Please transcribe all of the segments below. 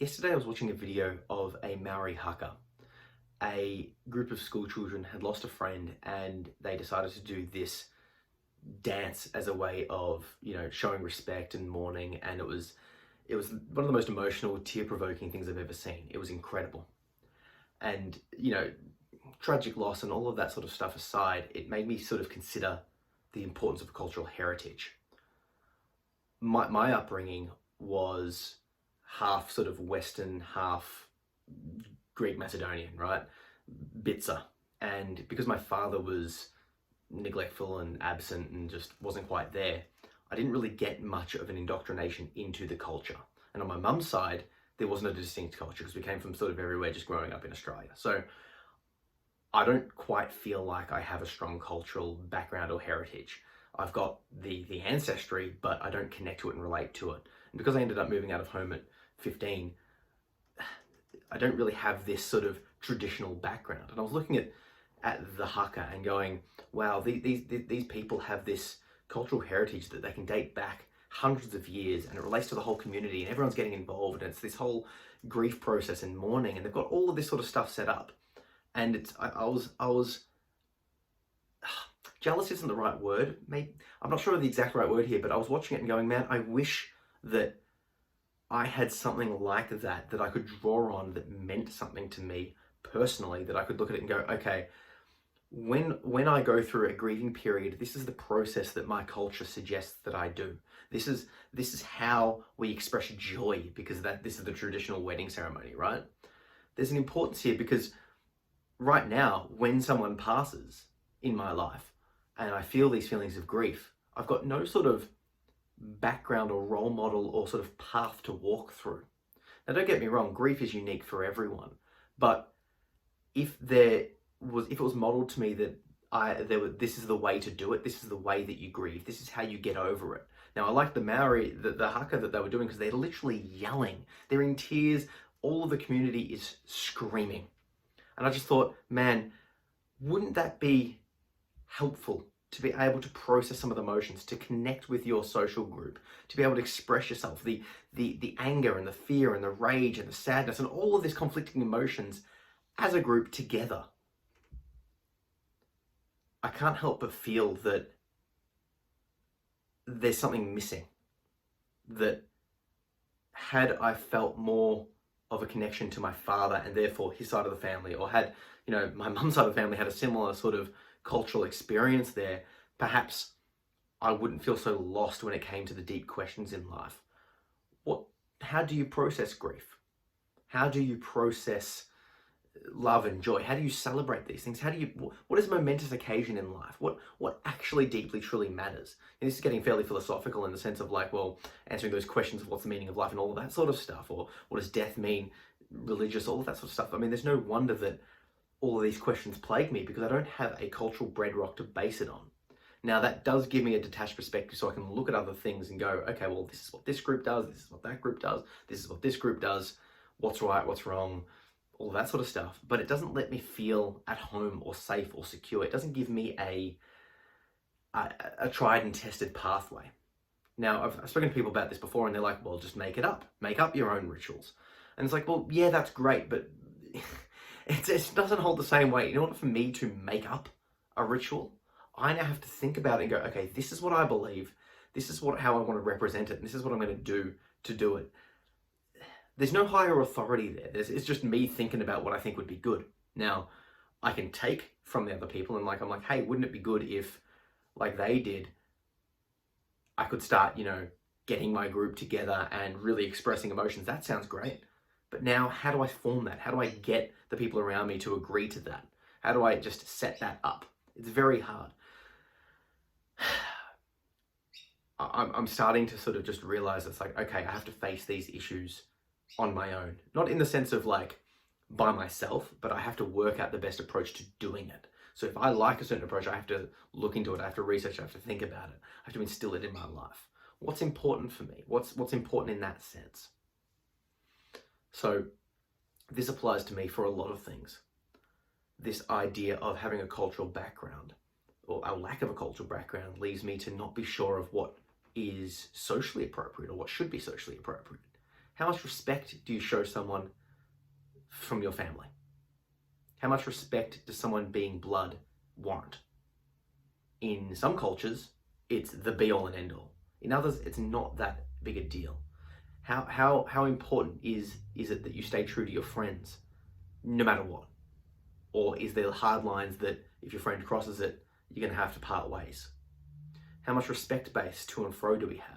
Yesterday I was watching a video of a Maori haka. A group of school children had lost a friend and they decided to do this dance as a way of, showing respect and mourning, and it was one of the most emotional, tear-provoking things I've ever seen. It was incredible. And, tragic loss and all of that sort of stuff aside, it made me sort of consider the importance of cultural heritage. My upbringing was half sort of Western, half Greek Macedonian, right? Bitzer. And because my father was neglectful and absent and just wasn't quite there, I didn't really get much of an indoctrination into the culture. And on my mum's side, there wasn't a distinct culture because we came from sort of everywhere just growing up in Australia. So I don't quite feel like I have a strong cultural background or heritage. I've got the ancestry, but I don't connect to it and relate to it. And because I ended up moving out of home at 15, I don't really have this sort of traditional background. And I was looking at the haka and going, wow, these people have this cultural heritage that they can date back hundreds of years, and it relates to the whole community, and everyone's getting involved, and it's this whole grief process and mourning, and they've got all of this sort of stuff set up. And I was jealous isn't the right word. Maybe I'm not sure of the exact right word here, but I was watching it and going, man, I wish that I had something like that I could draw on, that meant something to me personally, that I could look at it and go, okay, when I go through a grieving period, this is the process that my culture suggests that I do. This is how we express joy, because this is the traditional wedding ceremony, right? There's an importance here because right now, when someone passes in my life and I feel these feelings of grief, I've got no sort of background or role model or sort of path to walk through. Now, don't get me wrong, grief is unique for everyone, but if it was modeled to me that this is the way to do it, this is the way that you grieve, this is how you get over it. Now, I like the Maori, the haka that they were doing, because they're literally yelling, they're in tears, all of the community is screaming. And I just thought, man, wouldn't that be helpful to be able to process some of the emotions, to connect with your social group, to be able to express yourself, the anger and the fear and the rage and the sadness and all of these conflicting emotions as a group together. I can't help but feel that there's something missing, that had I felt more of a connection to my father and therefore his side of the family, or had, my mum's side of the family had a similar sort of cultural experience there, perhaps I wouldn't feel so lost when it came to the deep questions in life. How do you process grief? How do you process love and joy? How do you celebrate these things? What is a momentous occasion in life? What actually deeply, truly matters? And this is getting fairly philosophical in the sense of answering those questions of what's the meaning of life and all of that sort of stuff, or what does death mean, religious, all of that sort of stuff. I mean, there's no wonder that all of these questions plague me, because I don't have a cultural bedrock to base it on. Now, that does give me a detached perspective, so I can look at other things and go, okay, well, this is what this group does, this is what that group does, this is what this group does, what's right, what's wrong, all that sort of stuff. But it doesn't let me feel at home or safe or secure. It doesn't give me a tried and tested pathway. Now, I've spoken to people about this before, and they're like, well, just make it up. Make up your own rituals. And it's like, well, yeah, that's great, but it doesn't hold the same weight. In order for me to make up a ritual, I now have to think about it and go, okay, this is what I believe, this is how I want to represent it, and this is what I'm going to do to do it. There's no higher authority there. It's just me thinking about what I think would be good. Now, I can take from the other people, and I'm like, hey, wouldn't it be good if, like they did, I could start, getting my group together and really expressing emotions. That sounds great. But now, how do I form that? How do I get the people around me to agree to that? How do I just set that up? It's very hard. I'm starting to sort of just realize it's like, okay, I have to face these issues on my own. Not in the sense of by myself, but I have to work out the best approach to doing it. So if I like a certain approach, I have to look into it, I have to research it, I have to think about it, I have to instill it in my life. What's important for me? What's important in that sense? So this applies to me for a lot of things. This idea of having a cultural background, or a lack of a cultural background, leaves me to not be sure of what is socially appropriate or what should be socially appropriate. How much respect do you show someone from your family? How much respect does someone being blood warrant? In some cultures, it's the be-all and end-all. In others, it's not that big a deal. How important is it that you stay true to your friends, no matter what? Or is there hard lines that if your friend crosses it, you're going to have to part ways? How much respect-based to and fro do we have?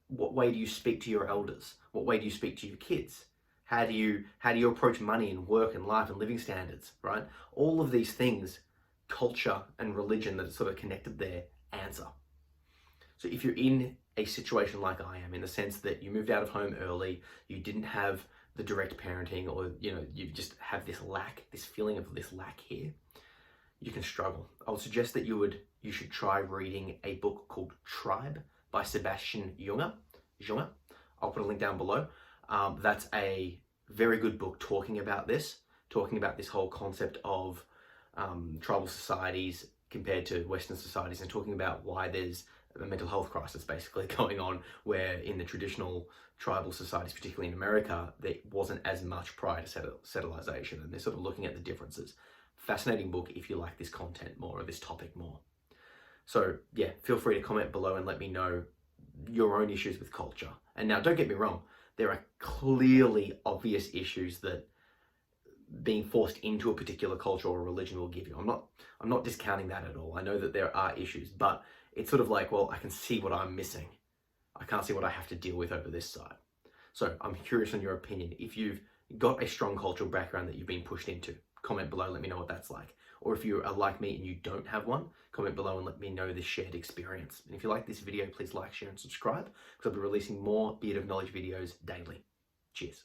What way do you speak to your elders? What way do you speak to your kids? How do you approach money and work and life and living standards, right? All of these things, culture and religion that are sort of connected there, answer. So if you're in a situation like I am, in the sense that you moved out of home early, you didn't have the direct parenting, or you just have this lack, this feeling of this lack here, you can struggle. I would suggest that you should try reading a book called Tribe by Sebastian Junger. I'll put a link down below. That's a very good book talking about this whole concept of tribal societies compared to Western societies, and talking about why there's a mental health crisis basically going on, where in the traditional tribal societies, particularly in America, there wasn't as much prior to settlization, and they're sort of looking at the differences. Fascinating book if you like this content more, or this topic more. So yeah, feel free to comment below and let me know your own issues with culture. And now, don't get me wrong, there are clearly obvious issues that being forced into a particular culture or religion will give you. I'm not discounting that at all. I know that there are issues, but it's sort of like, well, I can see what I'm missing. I can't see what I have to deal with over this side. So I'm curious on your opinion. If you've got a strong cultural background that you've been pushed into, comment below, let me know what that's like. Or if you are like me and you don't have one, comment below and let me know this shared experience. And if you like this video, please like, share and subscribe, because I'll be releasing more Beard of Knowledge videos daily. Cheers.